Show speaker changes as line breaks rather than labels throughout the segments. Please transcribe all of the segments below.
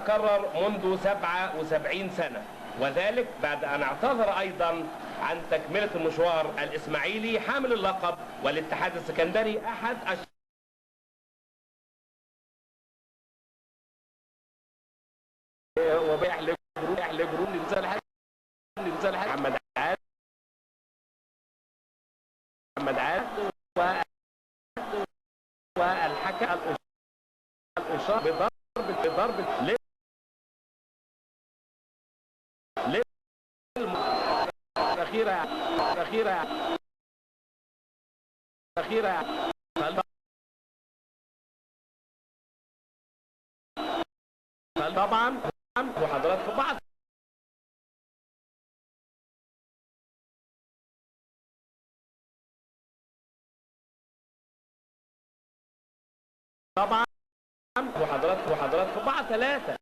يتكرر منذ 77 سنة، وذلك بعد أن اعتذر أيضا عن تكملة المشوار الإسماعيلي حامل اللقب والاتحاد السكندري أحد وبيحلجرون لنزال محمد عاد والحكم الإشارة بضرب الأخيرة طبعا وحضراتكم بعض طبعا وحضراتكم بعض 3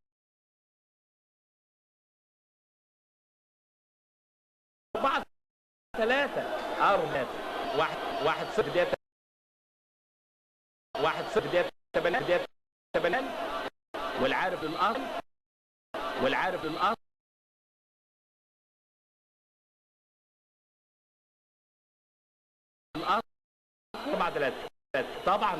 4 1-0 بداية 1-0 بداية 8 والعارف للأصل طبعا 3 طبعا